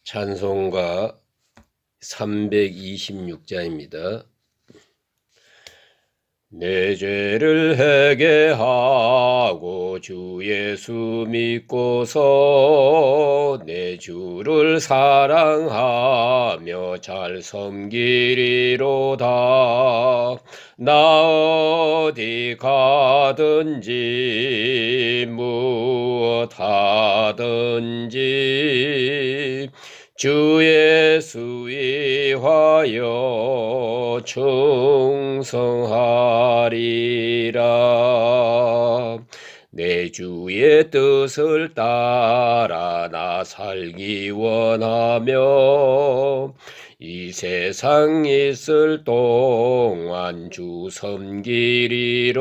찬송가 326자입니다. 내 죄를 회개하고 주 예수 믿고서 내 주를 사랑하며 잘 섬기리로다. 나 어디 가든지 무엇하든지 주 예수 위하여 충성하리라. 내 주의 뜻을 따라 나 살기 원하며 이 세상 있을 동안 주 섬기리로다.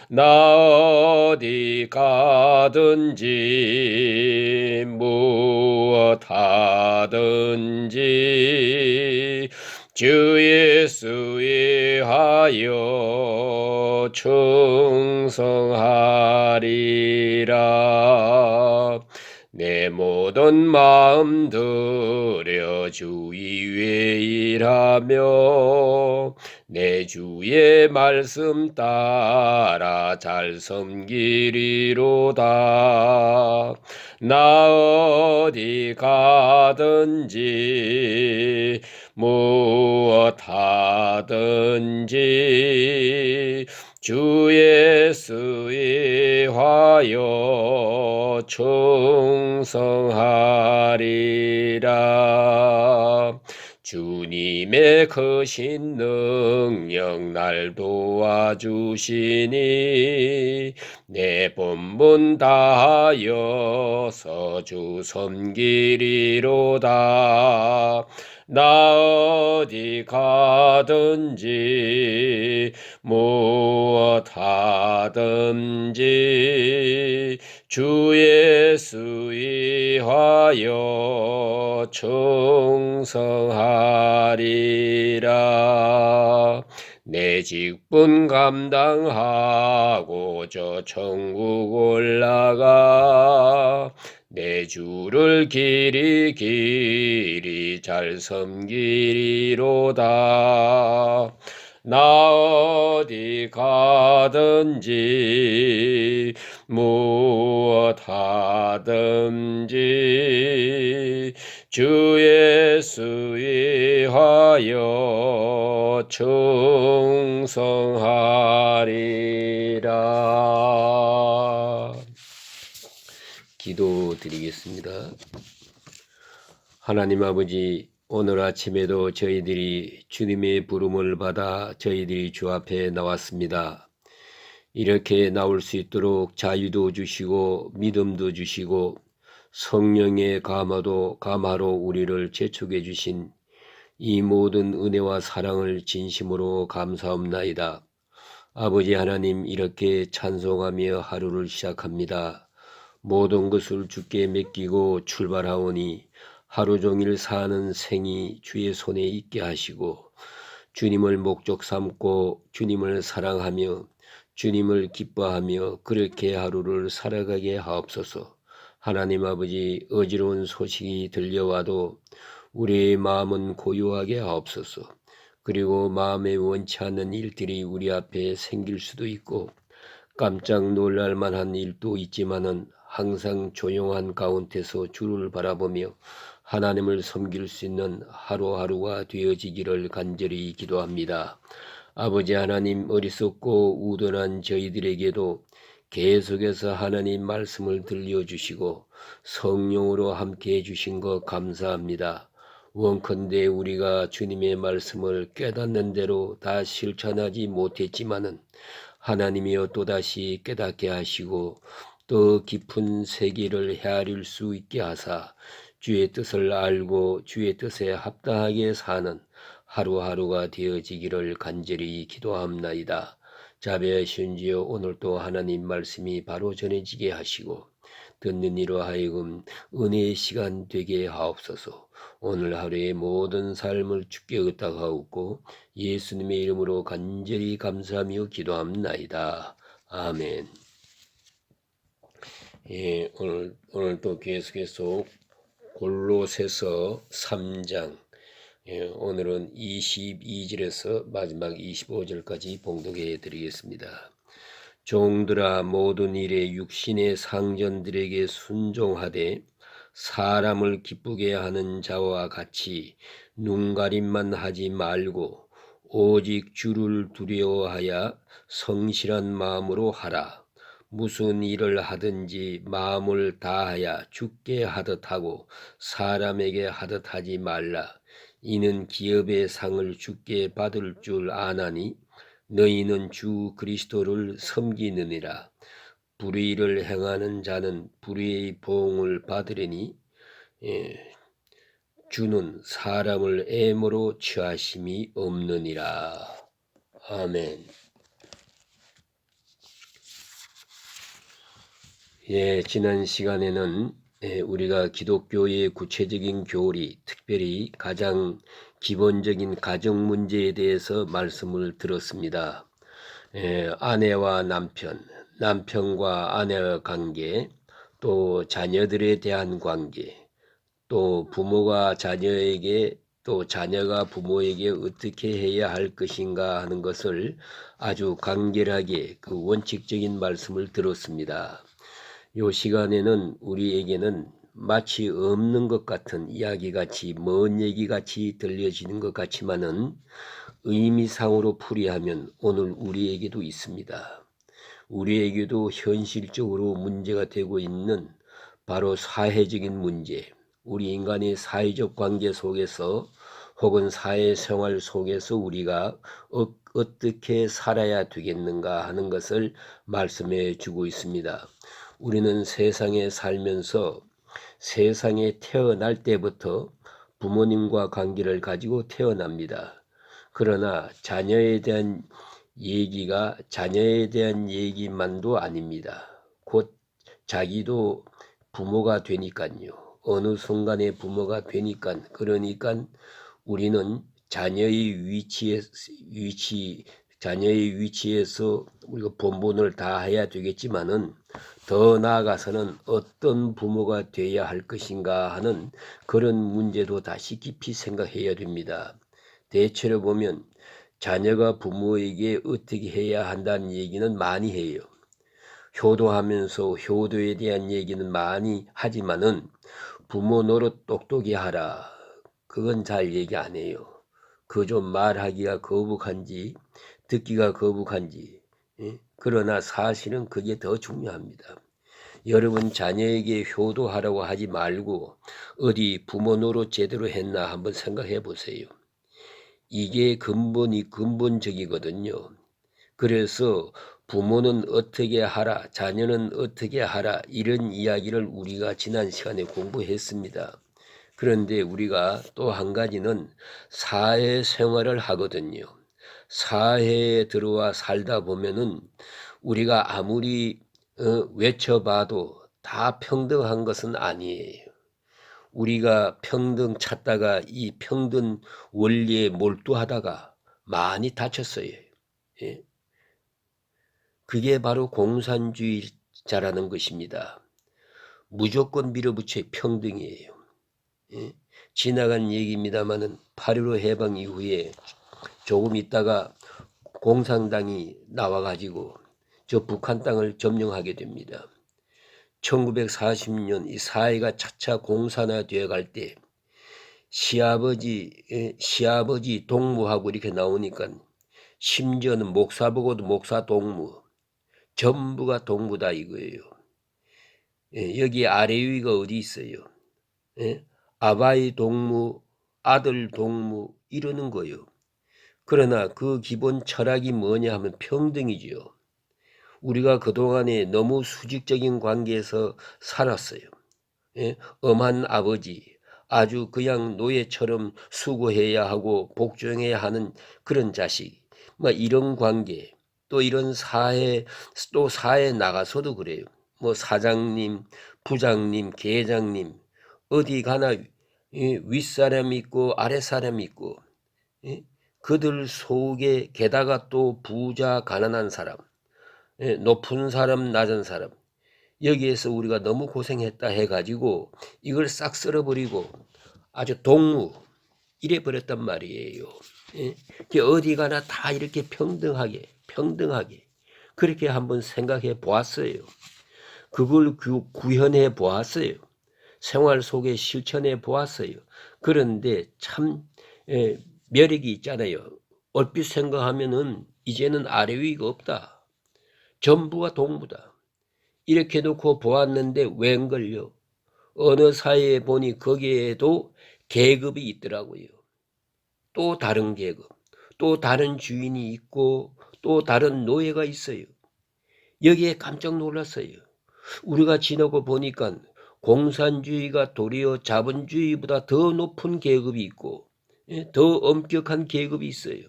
나 어디 가든지 무엇하든지 주 예수 위하여 충성하리라. 내 모든 마음 들여 주 위에 일하며 내 주의 말씀 따라 잘 섬기리로다. 나 어디 가든지 무엇하든지 주 예수 위하여 충성하리라. 주님의 크신 능력 날 도와주시니 내 본분 다하여서 주 섬기리로다. 나 어디 가든지 무엇하든지 주 예수 위하여 충성하리라. 내 직분 감당하고 저 천국 올라가 내 주를 길이 잘 섬기리로다. 나 어디 가든지 무엇하든지 주 예수 위하여 충성하리라. 기도드리겠습니다. 하나님 아버지, 오늘 아침에도 저희들이 주님의 부름을 받아 저희들이 주 앞에 나왔습니다. 이렇게 나올 수 있도록 자유도 주시고 믿음도 주시고 성령의 감화로 우리를 재촉해 주신 이 모든 은혜와 사랑을 진심으로 감사합나이다. 아버지 하나님, 이렇게 찬송하며 하루를 시작합니다. 모든 것을 주께 맡기고 출발하오니 하루 종일 사는 생이 주의 손에 있게 하시고 주님을 목적 삼고 주님을 사랑하며 주님을 기뻐하며 그렇게 하루를 살아가게 하옵소서. 하나님 아버지, 어지러운 소식이 들려와도 우리의 마음은 고요하게 하옵소서. 그리고 마음에 원치 않는 일들이 우리 앞에 생길 수도 있고 깜짝 놀랄 만한 일도 있지만은 항상 조용한 가운데서 주를 바라보며 하나님을 섬길 수 있는 하루하루가 되어지기를 간절히 기도합니다. 아버지 하나님, 어리석고 우둔한 저희들에게도 계속해서 하나님 말씀을 들려주시고 성령으로 함께 해주신 것 감사합니다. 원컨대 우리가 주님의 말씀을 깨닫는 대로 다 실천하지 못했지만은 하나님이여 또다시 깨닫게 하시고 더 깊은 세계를 헤아릴 수 있게 하사 주의 뜻을 알고 주의 뜻에 합당하게 사는 하루하루가 되어지기를 간절히 기도합나이다. 자비하시온지여, 오늘도 하나님 말씀이 바로 전해지게 하시고 듣는 이로 하여금 은혜의 시간 되게 하옵소서. 오늘 하루의 모든 삶을 주께 의탁하옵고 예수님의 이름으로 간절히 감사하며 기도합나이다. 아멘. 오늘도 계속해서 골로새서 3장 오늘은 22절에서 마지막 25절까지 봉독해 드리겠습니다. 종들아 모든 일에 육신의 상전들에게 순종하되 사람을 기쁘게 하는 자와 같이 눈가림만 하지 말고 오직 주를 두려워하여 성실한 마음으로 하라. 무슨 일을 하든지 마음을 다하여 주께 하듯 하고 사람에게 하듯 하지 말라. 이는 기업의 상을 주께 받을 줄 아나니 너희는 주 그리스도를 섬기느니라. 불의를 행하는 자는 불의의 보응을 받으리니 주는 사람을 애모로 취하심이 없느니라. 아멘. 지난 시간에는 우리가 기독교의 구체적인 교리, 특별히 가장 기본적인 가정 문제에 대해서 말씀을 들었습니다. 아내와 남편, 남편과 아내의 관계, 또 자녀들에 대한 관계, 또 부모가 자녀에게 또 자녀가 부모에게 어떻게 해야 할 것인가 하는 것을 아주 간결하게 그 원칙적인 말씀을 들었습니다. 이 시간에는 우리에게는 마치 없는 것 같은 이야기같이 먼 얘기같이 들려지는 것 같지만은 의미상으로 풀이하면 오늘 우리에게도 있습니다. 우리에게도 현실적으로 문제가 되고 있는 바로 사회적인 문제, 우리 인간의 사회적 관계 속에서 혹은 사회생활 속에서 우리가 어떻게 살아야 되겠는가 하는 것을 말씀해 주고 있습니다. 우리는 세상에 살면서 세상에 태어날 때부터 부모님과 관계를 가지고 태어납니다. 그러나 자녀에 대한 얘기가 자녀에 대한 얘기만도 아닙니다. 곧 자기도 부모가 되니까요. 어느 순간에 부모가 되니까 그러니까 우리는 자녀의 위치에서 우리가 본분을 다해야 되겠지만은 더 나아가서는 어떤 부모가 되어야 할 것인가 하는 그런 문제도 다시 깊이 생각해야 됩니다. 대체로 보면 자녀가 부모에게 어떻게 해야 한다는 얘기는 많이 해요. 효도하면서 효도에 대한 얘기는 많이 하지만은 부모 노릇 똑똑히 하라. 그건 잘 얘기 안 해요. 그 좀 말하기가 거북한지 듣기가 거북한지 그러나 사실은 그게 더 중요합니다. 여러분 자녀에게 효도하라고 하지 말고 어디 부모 노릇 제대로 했나 한번 생각해 보세요. 이게 근본적이거든요. 그래서 부모는 어떻게 하라, 자녀는 어떻게 하라 이런 이야기를 우리가 지난 시간에 공부했습니다. 그런데 우리가 또 한 가지는 사회생활을 하거든요. 사회에 들어와 살다 보면은 우리가 아무리 외쳐봐도 다 평등한 것은 아니에요. 우리가 평등 찾다가 이 평등 원리에 몰두하다가 많이 다쳤어요. 예. 그게 바로 공산주의자라는 것입니다. 무조건 밀어붙여 평등이에요. 예. 지나간 얘기입니다마는 8.15 해방 이후에 조금 있다가 공산당이 나와가지고 저 북한 땅을 점령하게 됩니다. 1940년 이 사회가 차차 공산화되어 갈 때 시아버지 동무하고 이렇게 나오니까 심지어는 목사 보고도 목사 동무 전부가 동무다 이거예요. 여기 아래 위가 어디 있어요? 아바이 동무, 아들 동무 이러는 거예요. 그러나 그 기본 철학이 뭐냐 하면 평등이지요. 우리가 그동안에 너무 수직적인 관계에서 살았어요. 엄한 아버지, 아주 그냥 노예처럼 수고해야 하고 복종해야 하는 그런 자식, 뭐 이런 관계, 또 이런 사회, 또 사회에 나가서도 그래요. 뭐 사장님, 부장님, 계장님, 어디 가나 윗사람이 있고 아랫사람이 있고 그들 속에 게다가 또 부자 가난한 사람, 높은 사람 낮은 사람 여기에서 우리가 너무 고생했다 해가지고 이걸 싹 쓸어버리고 아주 동무 이래 버렸단 말이에요. 예? 어디 가나 다 이렇게 평등하게 그렇게 한번 생각해 보았어요. 그걸 구현해 보았어요. 생활 속에 실천해 보았어요. 그런데 참 매력이 있잖아요. 얼핏 생각하면은 이제는 아래 위가 없다. 전부가 동무다. 이렇게 놓고 보았는데 웬걸요. 어느 사회에 보니 거기에도 계급이 있더라고요. 또 다른 계급, 또 다른 주인이 있고 또 다른 노예가 있어요. 여기에 깜짝 놀랐어요. 우리가 지나고 보니까 공산주의가 도리어 자본주의보다 더 높은 계급이 있고 더 엄격한 계급이 있어요.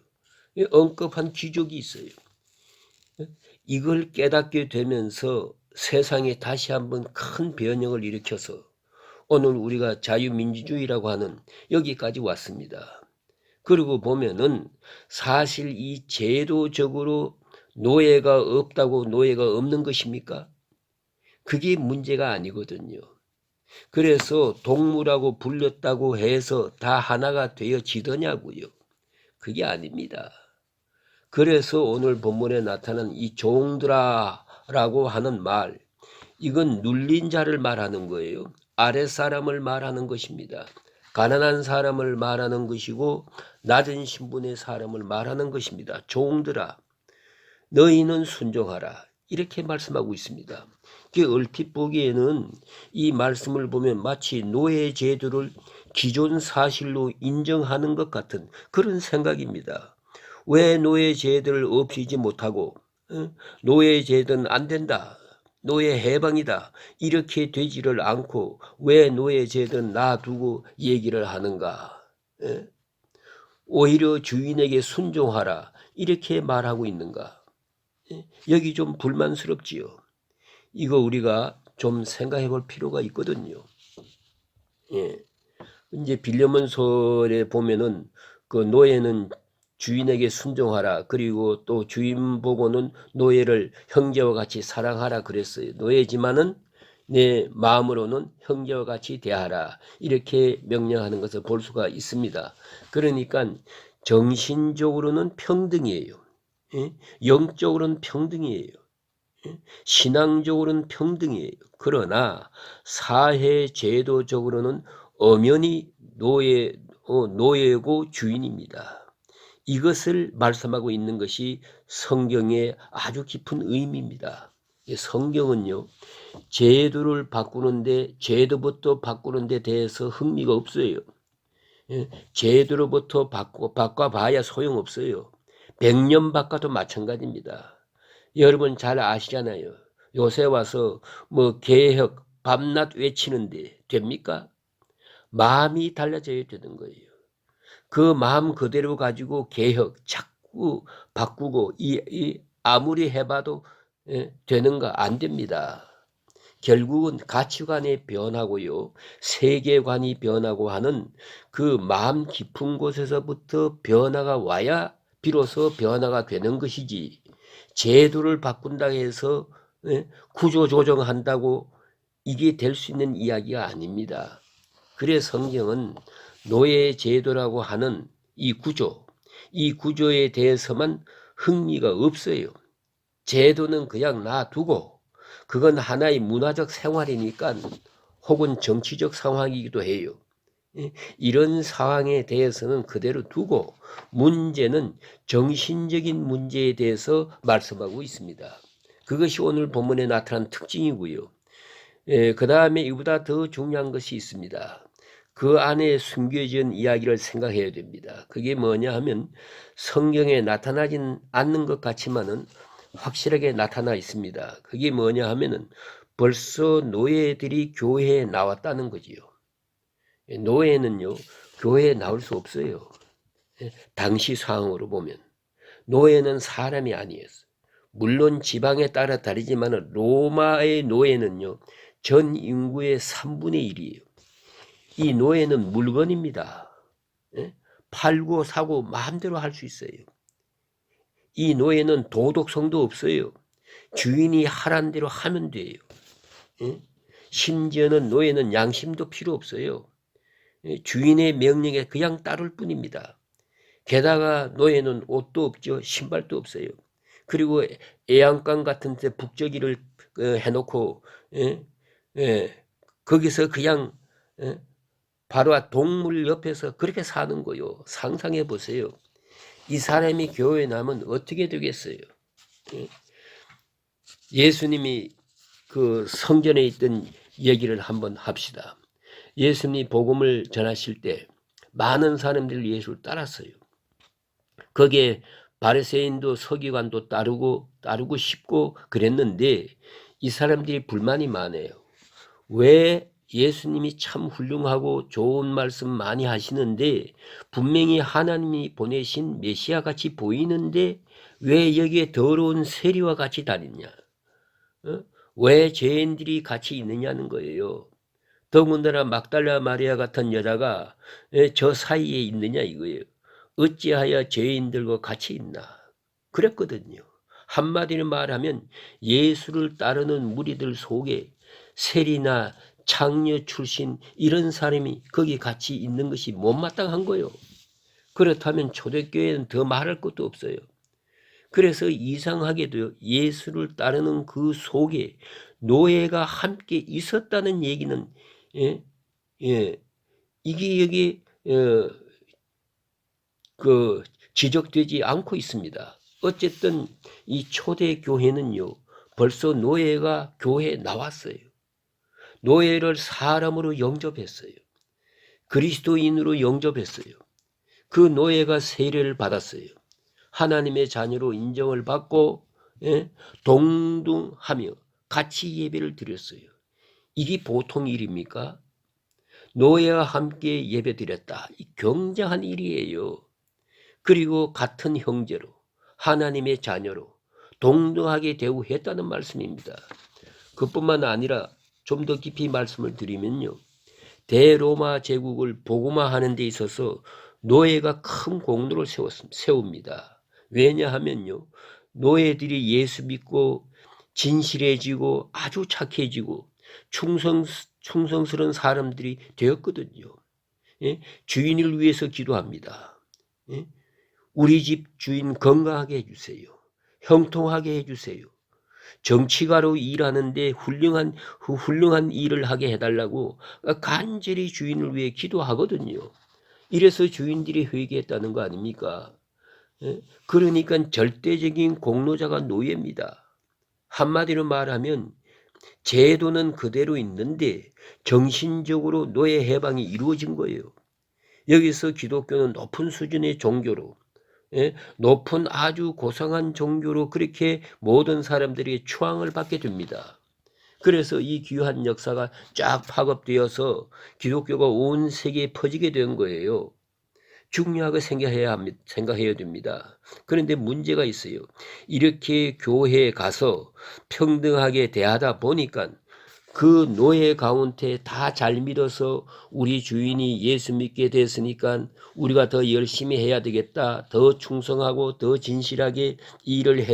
엄격한 귀족이 있어요. 이걸 깨닫게 되면서 세상에 다시 한번 큰 변형을 일으켜서 오늘 우리가 자유민주주의라고 하는 여기까지 왔습니다. 그리고 보면은 사실 이 제도적으로 노예가 없다고 노예가 없는 것입니까? 그게 문제가 아니거든요. 그래서 동무라고 불렸다고 해서 다 하나가 되어지더냐고요. 그게 아닙니다. 그래서 오늘 본문에 나타난 이 종들아라고 하는 말, 이건 눌린 자를 말하는 거예요. 아랫사람을 말하는 것입니다. 가난한 사람을 말하는 것이고 낮은 신분의 사람을 말하는 것입니다. 종들아, 너희는 순종하라. 이렇게 말씀하고 있습니다. 얼핏 보기에는 이 말씀을 보면 마치 노예 제도를 기존 사실로 인정하는 것 같은 그런 생각입니다. 왜 노예 제도를 없애지 못하고 노예 제도는 안 된다. 노예 해방이다. 이렇게 되지를 않고 왜 노예 제도는 놔두고 얘기를 하는가. 오히려 주인에게 순종하라. 이렇게 말하고 있는가. 여기 좀 불만스럽지요. 이거 우리가 좀 생각해 볼 필요가 있거든요. 예. 이제 빌레몬서에 보면은 그 노예는 주인에게 순종하라. 그리고 또 주인 보고는 노예를 형제와 같이 사랑하라 그랬어요. 노예지만은 내 마음으로는 형제와 같이 대하라. 이렇게 명령하는 것을 볼 수가 있습니다. 그러니까 정신적으로는 평등이에요. 영적으로는 평등이에요. 신앙적으로는 평등이에요. 그러나 사회 제도적으로는 엄연히 노예고 주인입니다. 이것을 말씀하고 있는 것이 성경의 아주 깊은 의미입니다. 성경은요, 제도를 바꾸는데 제도부터 바꾸는 데 대해서 흥미가 없어요. 제도로부터 바꿔봐야 소용없어요. 100년 바꿔도 마찬가지입니다. 여러분 잘 아시잖아요. 요새 와서 뭐 개혁 밤낮 외치는데 됩니까? 마음이 달라져야 되는 거예요. 그 마음 그대로 가지고 개혁 자꾸 바꾸고 아무리 해봐도 되는가? 안 됩니다. 결국은 가치관이 변하고요. 세계관이 변하고 하는 그 마음 깊은 곳에서부터 변화가 와야 비로소 변화가 되는 것이지, 제도를 바꾼다고 해서 구조 조정한다고 이게 될 수 있는 이야기가 아닙니다. 그래서 성경은 노예 제도라고 하는 이 구조에 대해서만 흥미가 없어요. 제도는 그냥 놔두고 그건 하나의 문화적 생활이니까 혹은 정치적 상황이기도 해요. 이런 상황에 대해서는 그대로 두고 문제는 정신적인 문제에 대해서 말씀하고 있습니다. 그것이 오늘 본문에 나타난 특징이고요. 그 다음에 이보다 더 중요한 것이 있습니다. 그 안에 숨겨진 이야기를 생각해야 됩니다. 그게 뭐냐 하면 성경에 나타나진 않는 것 같지만은 확실하게 나타나 있습니다. 그게 뭐냐 하면은 벌써 노예들이 교회에 나왔다는 거지요. 노예는요, 교회에 나올 수 없어요. 당시 상황으로 보면 노예는 사람이 아니었어요. 물론 지방에 따라 다르지만 로마의 노예는요, 전 인구의 3분의 1이에요. 이 노예는 물건입니다. 팔고 사고 마음대로 할 수 있어요. 이 노예는 도덕성도 없어요. 주인이 하란 대로 하면 돼요. 예? 심지어는 노예는 양심도 필요 없어요. 주인의 명령에 그냥 따를 뿐입니다. 게다가 노예는 옷도 없죠. 신발도 없어요. 그리고 애양간 같은 데 북저기를 해놓고 거기서 그냥 바로 동물 옆에서 그렇게 사는 거요. 상상해 보세요. 이 사람이 교회에 나면 어떻게 되겠어요? 예수님이 그 성전에 있던 얘기를 한번 합시다. 예수님이 복음을 전하실 때 많은 사람들이 예수를 따랐어요. 거기에 바리새인도 서기관도 따르고 싶고 그랬는데 이 사람들이 불만이 많아요. 왜 예수님이 참 훌륭하고 좋은 말씀 많이 하시는데 분명히 하나님이 보내신 메시아 같이 보이는데 왜 여기에 더러운 세리와 같이 다니냐? 왜 죄인들이 같이 있느냐는 거예요. 더군다나 막달라 마리아 같은 여자가 저 사이에 있느냐 이거예요. 어찌하여 죄인들과 같이 있나 그랬거든요. 한마디로 말하면 예수를 따르는 무리들 속에 세리나 창녀 출신 이런 사람이 거기 같이 있는 것이 못마땅한 거예요. 그렇다면 초대교회는 더 말할 것도 없어요. 그래서 이상하게도 예수를 따르는 그 속에 노예가 함께 있었다는 얘기는 이게 여기 지적되지 않고 있습니다. 어쨌든 이 초대 교회는요, 벌써 노예가 교회에 나왔어요. 노예를 사람으로 영접했어요. 그리스도인으로 영접했어요. 그 노예가 세례를 받았어요. 하나님의 자녀로 인정을 받고 동등하며 같이 예배를 드렸어요. 이게 보통 일입니까? 노예와 함께 예배드렸다. 이 굉장한 일이에요. 그리고 같은 형제로 하나님의 자녀로 동등하게 대우했다는 말씀입니다. 그뿐만 아니라 좀 더 깊이 말씀을 드리면요. 대로마 제국을 복음화하는 데 있어서 노예가 큰 공로를 세웁니다. 왜냐하면요. 노예들이 예수 믿고 진실해지고 아주 착해지고 충성스러운 사람들이 되었거든요. 주인을 위해서 기도합니다. 우리 집 주인 건강하게 해주세요. 형통하게 해주세요. 정치가로 일하는데 훌륭한 일을 하게 해달라고 간절히 주인을 위해 기도하거든요. 이래서 주인들이 회개했다는 거 아닙니까? 그러니까 절대적인 공로자가 노예입니다. 한마디로 말하면 제도는 그대로 있는데 정신적으로 노예 해방이 이루어진 거예요. 여기서 기독교는 높은 수준의 종교로 높은 아주 고상한 종교로 그렇게 모든 사람들이 추앙을 받게 됩니다. 그래서 이 귀한 역사가 쫙 파급되어서 기독교가 온 세계에 퍼지게 된 거예요. 중요하게 생각해야 됩니다. 그런데 문제가 있어요. 이렇게 교회에 가서 평등하게 대하다 보니까 그 노예 가운데 다 잘 믿어서 우리 주인이 예수 믿게 됐으니까 우리가 더 열심히 해야 되겠다. 더 충성하고 더 진실하게 일을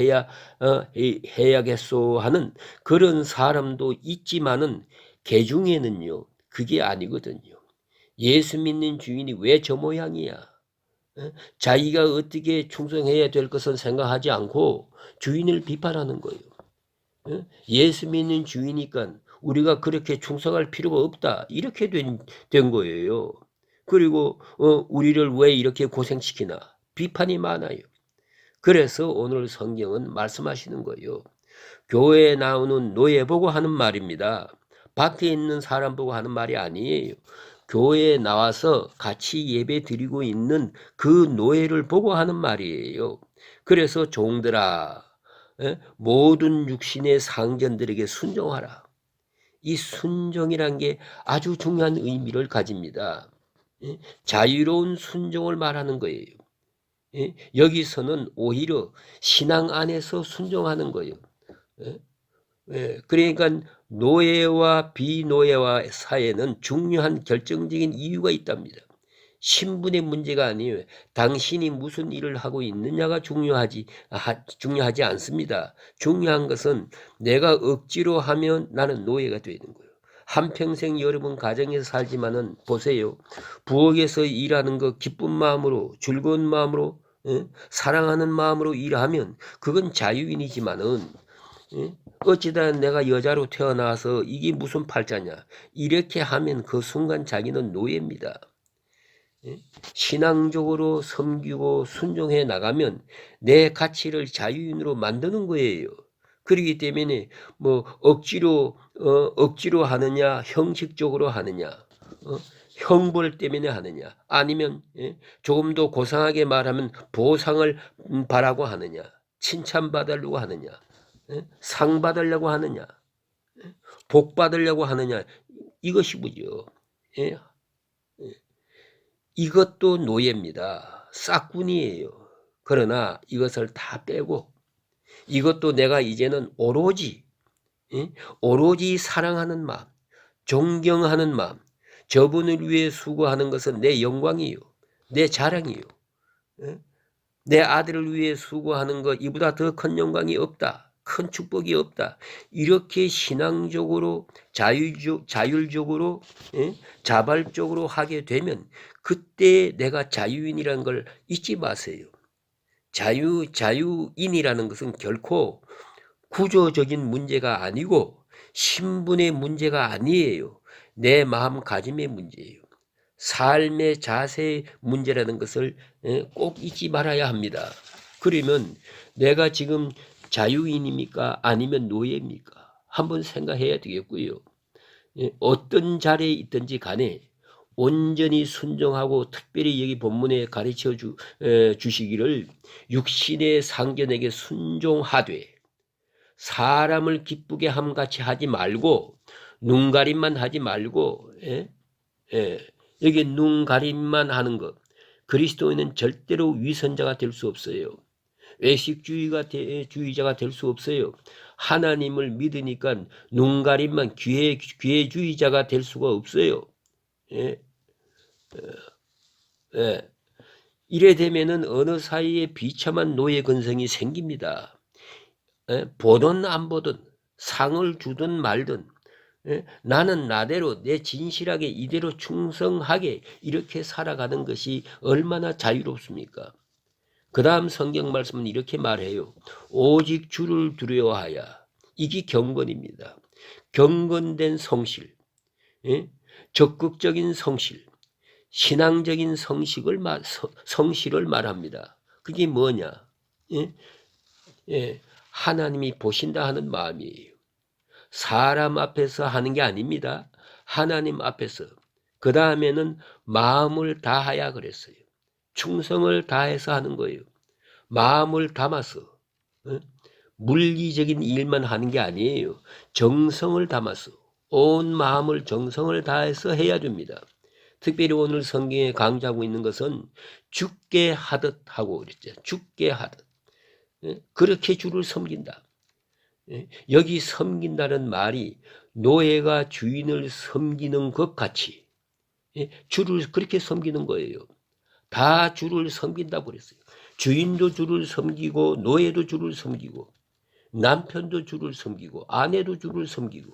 해야겠소 하는 그런 사람도 있지만은 개중에는요. 그게 아니거든요. 예수 믿는 주인이 왜 저 모양이야? 자기가 어떻게 충성해야 될 것은 생각하지 않고 주인을 비판하는 거예요. 예수 믿는 주이니까 우리가 그렇게 충성할 필요가 없다. 이렇게 된 거예요. 그리고 우리를 왜 이렇게 고생시키나? 비판이 많아요. 그래서 오늘 성경은 말씀하시는 거예요. 교회에 나오는 노예 보고 하는 말입니다. 밭에 있는 사람 보고 하는 말이 아니에요. 교회에 나와서 같이 예배 드리고 있는 그 노예를 보고 하는 말이에요. 그래서 종들아, 모든 육신의 상전들에게 순종하라. 이 순종이란 게 아주 중요한 의미를 가집니다. 자유로운 순종을 말하는 거예요. 여기서는 오히려 신앙 안에서 순종하는 거예요. 그러니까 노예와 비노예와 사이에는 중요한 결정적인 이유가 있답니다. 신분의 문제가 아니에요. 당신이 무슨 일을 하고 있느냐가 중요하지 않습니다. 중요한 것은 내가 억지로 하면 나는 노예가 되는 거예요. 한평생 여러분 가정에서 살지만은 보세요. 부엌에서 일하는 거 기쁜 마음으로, 즐거운 마음으로, 사랑하는 마음으로 일하면 그건 자유인이지만은, 어찌다 내가 여자로 태어나서 이게 무슨 팔자냐, 이렇게 하면 그 순간 자기는 노예입니다. 신앙적으로 섬기고 순종해 나가면 내 가치를 자유인으로 만드는 거예요. 그렇기 때문에 뭐 억지로 하느냐, 형식적으로 하느냐, 형벌 때문에 하느냐, 아니면 조금 더 고상하게 말하면 보상을 바라고 하느냐, 칭찬받으려고 하느냐, 상 받으려고 하느냐, 복 받으려고 하느냐, 이것이 뭐죠? 이것도 노예입니다. 싹군이에요. 그러나 이것을 다 빼고 이것도 내가 이제는 오로지 사랑하는 마음, 존경하는 마음, 저분을 위해 수고하는 것은 내 영광이요, 내 자랑이요. 내 아들을 위해 수고하는 것 이보다 더 큰 영광이 없다. 큰 축복이 없다. 이렇게 신앙적으로 자율적으로 자발적으로 하게 되면 그때 내가 자유인이라는 걸 잊지 마세요. 자유인이라는 것은 결코 구조적인 문제가 아니고 신분의 문제가 아니에요. 내 마음가짐의 문제예요. 삶의 자세의 문제라는 것을 꼭 잊지 말아야 합니다. 그러면 내가 지금 자유인입니까? 아니면 노예입니까? 한번 생각해야 되겠고요. 어떤 자리에 있든지 간에 온전히 순종하고, 특별히 여기 본문에 가르쳐 주시기를 육신의 상견에게 순종하되 사람을 기쁘게 함같이 하지 말고, 눈가림만 하지 말고, 여기 눈가림만 하는 것, 그리스도인은 절대로 위선자가 될 수 없어요. 외식주의자가 될 수 없어요. 하나님을 믿으니까 눈가림만 기회주의자가 될 수가 없어요. 이래 되면은 어느 사이에 비참한 노예 근성이 생깁니다. 보든 안 보든, 상을 주든 말든, 나는 나대로 내 진실하게 이대로 충성하게 이렇게 살아가는 것이 얼마나 자유롭습니까? 그 다음 성경 말씀은 이렇게 말해요. 오직 주를 두려워하여. 이게 경건입니다. 경건된 성실, 적극적인 성실, 신앙적인 성실을 말합니다. 그게 뭐냐? 하나님이 보신다 하는 마음이에요. 사람 앞에서 하는 게 아닙니다. 하나님 앞에서. 그 다음에는 마음을 다하여 그랬어요. 충성을 다해서 하는 거예요. 마음을 담아서. 물리적인 일만 하는 게 아니에요. 정성을 담아서, 온 마음을 정성을 다해서 해야 됩니다. 특별히 오늘 성경에 강조하고 있는 것은 죽게 하듯 하고 그랬죠. 죽게 하듯. 그렇게 주를 섬긴다. 여기 섬긴다는 말이 노예가 주인을 섬기는 것 같이 주를 그렇게 섬기는 거예요. 다 주를 섬긴다고 그랬어요. 주인도 주를 섬기고, 노예도 주를 섬기고, 남편도 주를 섬기고, 아내도 주를 섬기고,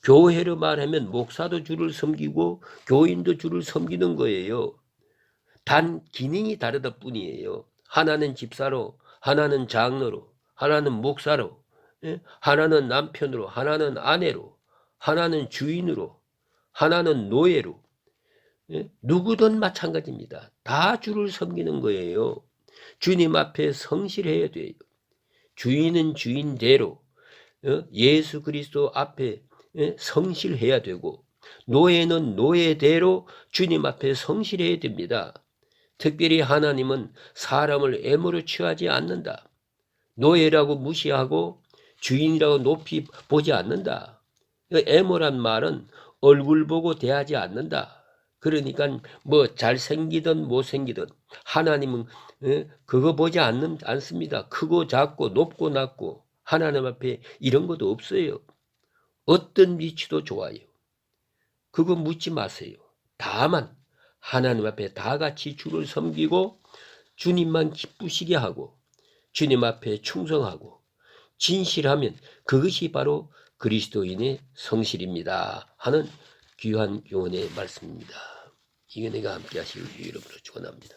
교회로 말하면 목사도 주를 섬기고, 교인도 주를 섬기는 거예요. 단 기능이 다르다 뿐이에요. 하나는 집사로, 하나는 장로로, 하나는 목사로, 하나는 남편으로, 하나는 아내로, 하나는 주인으로, 하나는 노예로. 누구든 마찬가지입니다. 다 주를 섬기는 거예요. 주님 앞에 성실해야 돼요. 주인은 주인대로 예수 그리스도 앞에 성실해야 되고, 노예는 노예대로 주님 앞에 성실해야 됩니다. 특별히 하나님은 사람을 애물어 취하지 않는다. 노예라고 무시하고 주인이라고 높이 보지 않는다. 애물한 말은 얼굴 보고 대하지 않는다. 그러니까 뭐 잘생기든 못생기든 하나님은 그거 보지 않습니다. 크고 작고 높고 낮고 하나님 앞에 이런 것도 없어요. 어떤 위치도 좋아요. 그거 묻지 마세요. 다만 하나님 앞에 다 같이 주를 섬기고 주님만 기쁘시게 하고 주님 앞에 충성하고 진실하면 그것이 바로 그리스도인의 성실입니다 하는 귀한 교훈의 말씀입니다. 이게 내가 함께 하실 여러분을 축원합니다.